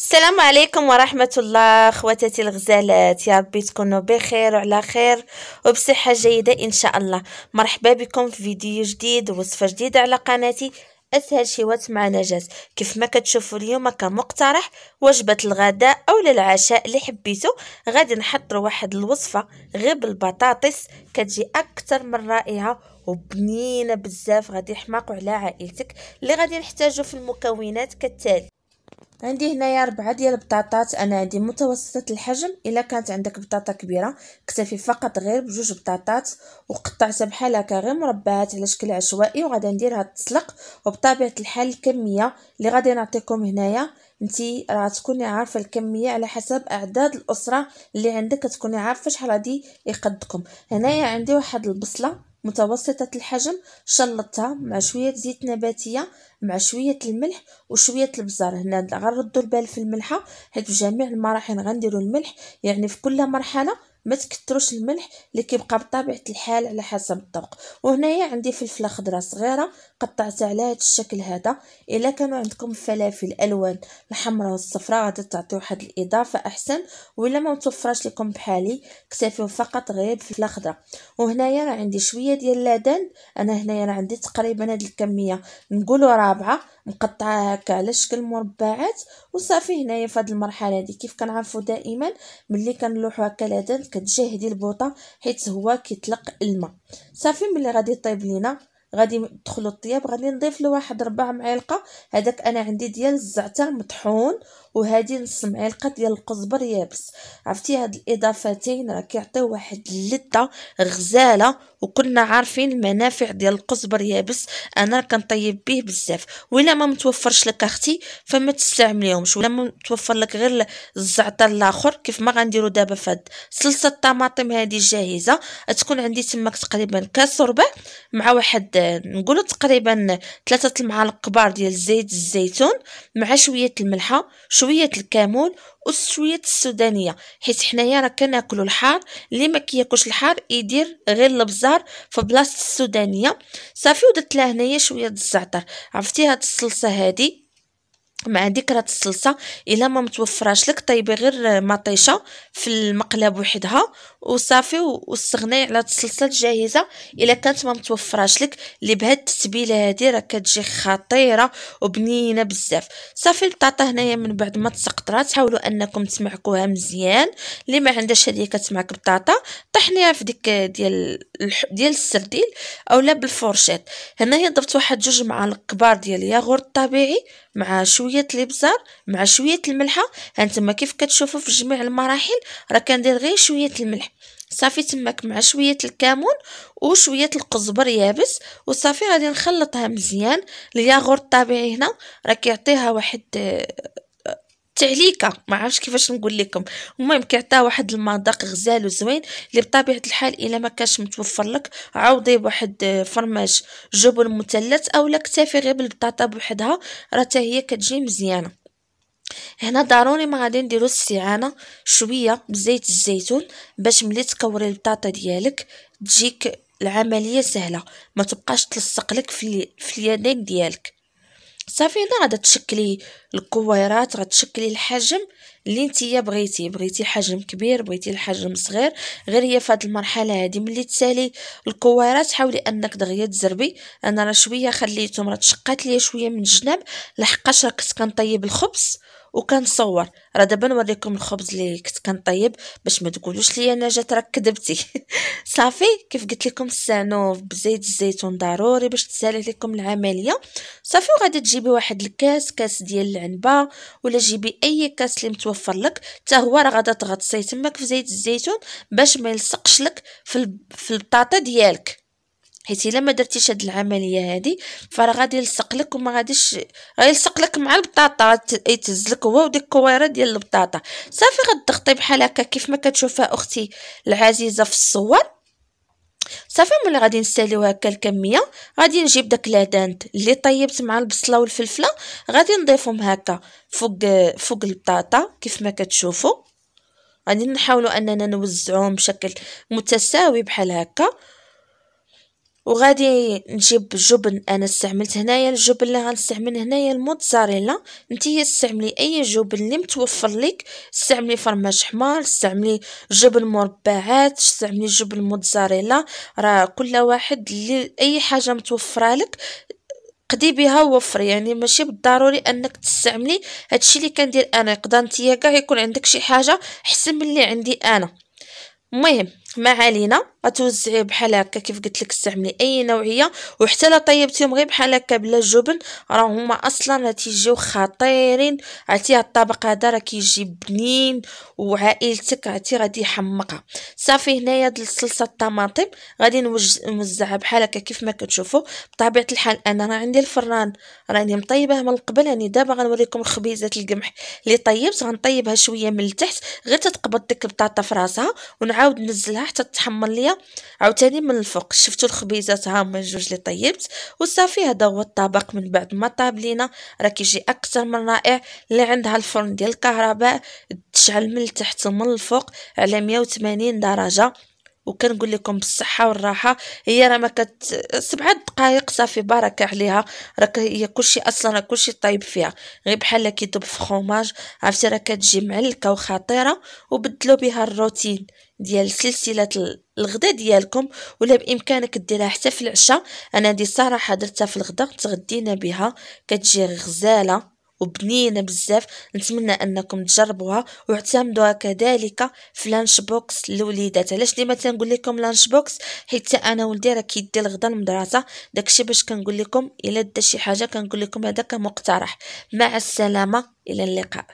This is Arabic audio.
السلام عليكم ورحمة الله خواتاتي الغزالات، يا ربي تكونوا بخير وعلى خير وبصحة جيدة إن شاء الله. مرحبا بكم في فيديو جديد ووصفة جديدة على قناتي أسهل شيوات مع نجاة. كيف ما كتشوفوا اليوم كمقترح وجبة الغداء أو للعشاء اللي حبيتو، غادي نحضر واحد الوصفة غير بالبطاطس كتجي أكثر من رائعة وبنينة بزاف، غادي يحماقوا على عائلتك. اللي غادي نحتاجو في المكونات كالتالي: عندي هنايا 4 ديال البطاطات، انا عندي متوسطه الحجم. الا كانت عندك بطاطا كبيره اكتفي فقط غير بجوج بطاطات وقطعتها بحال هكا غير مربعات على شكل عشوائي، وغادي نديرها تسلق. وبطبيعه الحال الكميه اللي غادي نعطيكم هنايا انتي راه تكوني عارفه الكميه على حسب اعداد الاسره اللي عندك، تكوني عارفه شحال غادي يقدكم. هنايا عندي واحد البصله متوسطة الحجم، شلطتها مع شوية زيت نباتية مع شوية الملح وشوية البزار. هنا غنردوا البال في الملحة، حيت في جميع المراحل غنديروا الملح، يعني في كل مرحلة ما تكتروش الملح اللي كيبقى بطبيعة الحال على حسب الذوق. وهنايا عندي فلفلة خضراء صغيرة قطعتها على هذا الشكل هذا. الا كانوا عندكم فلافل الوان الحمراء والصفراء غادي تعطي واحد الاضافة احسن، ولا ما متوفرش لكم بحالي اكتفيوا فقط غير بفلفلة خضراء. وهنايا راه عندي شويه ديال اللادان، انا هنايا راه عندي تقريبا هاد الكميه نقولوا رابعه مقطعه هكا على شكل مربعات. وصافي هنايا في هاد المرحله هادي كيف كنعرفوا دائما ملي كنلوحوا هكا لادان كتجهدي البوطه حيت هو كيطلق الماء. صافي ملي غادي يطيب لينا غادي ندخلوا الطياب، غادي نضيف له واحد 4 معالق هذاك انا عندي ديال الزعتر مطحون، وهذه نص معلقه ديال القزبر يابس. عرفتي هاد الاضافتين راه كيعطيو واحد اللذه غزاله، وكنا عارفين المنافع ديال القزبر يابس. انا كنطيب به بزاف، ولا ما متوفرش لك اختي فما تستعمليهمش، ولا ما متوفر لك غير الزعتر الاخر كيف ما غنديروا دابا فهاد صلصه الطماطم هذه جاهزه. تكون عندي تماك تقريبا كاس وربع مع واحد نقولوا تقريبا 3 المعالق كبار ديال زيت الزيتون مع شويه الملحه شويه الكمون وشويه السودانيه، حيت حنايا راه كناكلوا الحار. اللي ما كياكلش الحار يدير غير البزار في بلاصه السودانيه. صافي ودرت لها هنايا شويه الزعتر. عرفتي هاد الصلصه هادي مع ذكرى الصلصه الا ما متوفراش لك طيبي غير مطيشه في المقلب وحدها وصافي، واستغني على الصلصه الجاهزه الا كانت ما متوفراش لك. اللي بهاد التتبيله هذه راه كتجي خطيره وبنينه بزاف. صافي البطاطا هنايا من بعد ما تسقطرات حاولوا انكم تمعكوها مزيان. اللي ما عندهاش هذه كتمعك بطاطا طحنيها في ديك ديال السرديل اولا بالفورشيط. هنايا ضربت واحد 2 معالق كبار ديال الياغورت الطبيعي مع شويه الابزار مع شويه الملحه. هانتوما كيف كتشوفوا في جميع المراحل راه كندير غير شويه الملح. صافي تماك مع شويه الكمون وشويه القزبر يابس، وصافي غادي نخلطها مزيان. الياغورت الطبيعي هنا راه كيعطيها واحد تعليكه، ما عرفتش كيفاش نقول لكم. المهم كيعطيها واحد المذاق غزال وزوين اللي بطبيعه الحال الا ما كانش متوفر لك عوضيه بواحد فرماج جبن مثلث اولا اكتفي غير بالبطاطا بوحدها راه حتى هي كتجي مزيانه. هنا ضروري ما غادي نديرو السعانه شويه بزيت الزيتون باش ملي تكوري البطاطا ديالك تجيك العمليه سهله، ما تبقاش تلصق لك في اليدين ديالك. صافي هنا غادا تشكلي الكويرات، غتشكلي الحجم اللي نتيا بغيتي حجم كبير بغيتي الحجم صغير. غير هي في هذه المرحله هذه ملي تسالي الكويرات حاولي انك دغيا تزربي. انا راه شويه خليتهم راه تشقات ليا شويه من الجناب لحقاش راه كنت كنطيب الخبز وكنصور. راه دابا نوريكم الخبز اللي كنت كنطيب باش ما تقولوش لي انا جات راك كذبتي. صافي كيف قلت لكم استعنوا بزيت الزيتون ضروري باش تسالي لكم العمليه. صافي وغادي تجيبي واحد كاس ديال العنبه ولا جيبي اي كاس اللي متوفر لك، حتى هو راه غادا تغطسيه تماك في زيت الزيتون باش ما يلصقش لك في البطاطا ديالك. حيت الا ما درتيش هاد العمليه هادي فراه غادي يلصق لك وما غاديش غيلصق لك مع البطاطا يتهز لك هو وديك الكويره ديال البطاطا. صافي غتضغطي بحال هكا كيف ما كتشوفها اختي العزيزه في الصور. صافي ملي غادي نساليو هكا الكميه غادي نجيب داك لادانت اللي طيبت مع البصله والفلفله غادي نضيفهم هكا فوق البطاطا كيف ما كتشوفوا. غادي نحاولوا اننا نوزعوهم بشكل متساوي بحال هكا. وغادي نجيب جبن. انا استعملت هنايا الجبن اللي غنستعمل هنايا الموتزاريلا، نتيا استعملي اي جبن اللي متوفر لك، استعملي فرماج حمار، استعملي جبن مربعات، استعملي جبن موتزاريلا، راه كل واحد اللي اي حاجه متوفره لك قدي بها ووفري، يعني ماشي بالضروري انك تستعملي هادشي اللي كندير انا. يقدر نتيا كاع يكون عندك شي حاجه احسن من اللي عندي انا. المهم ما علينا، غتوزعيه بحال هكا كيف قلت لك، استعملي اي نوعيه. وحتى لا طيبتيهم غير بحال هكا بلا جبن راه هما اصلا راه تيجيو خطيرين. عرفتي هاد الطبق هذا راه كيجي بنين وعائلتك عرفتي غادي يحمقها. صافي هنايا د الصلصه الطماطم غادي نوزعها بحال هكا كيف ما كتشوفوا. بطبيعه الحال انا راه عندي الفران راني مطيبه من قبل، راني دابا غنوريكم خبيزات القمح اللي طيبت. غنطيبها شويه من التحت غير تتقبض ديك البطاطا في راسها، ونعاود نزلها حتى تحمر ليا عاوتاني من الفوق. شفتوا الخبيزات ها هما جوج اللي طيبت. وصافي هذا هو الطبق من بعد ما طاب لينا، راه كيجي اكثر من رائع. اللي عندها الفرن ديال الكهرباء تشعل من التحت ومن الفوق على 180 درجه. وكنقول لكم بالصحه والراحه، هي راه ما كت 7 دقائق صافي بركه عليها. راك هي كلشي اصلا راه كلشي طيب فيها، غير بحال كيدوب في خروماج. عرفتي راه كتجي معلكه وخطيره. وبدلوا بها الروتين ديال سلسله الغدا ديالكم، ولا بامكانك ديرها حتى في العشاء. انا دي صراحه درتها في الغدا تغدينا بها، كتجي غزاله وبنينه بزاف. نتمنى انكم تجربوها واعتمدوها كذلك في لانش بوكس للوليدات. علاش ديما تنقول لكم لانش بوكس؟ حيت انا ولدي راه كيدي الغدا المدرسه، داكشي باش كنقول لكم الا دا شي حاجه كنقول لكم هذا كمقترح. مع السلامه، الى اللقاء.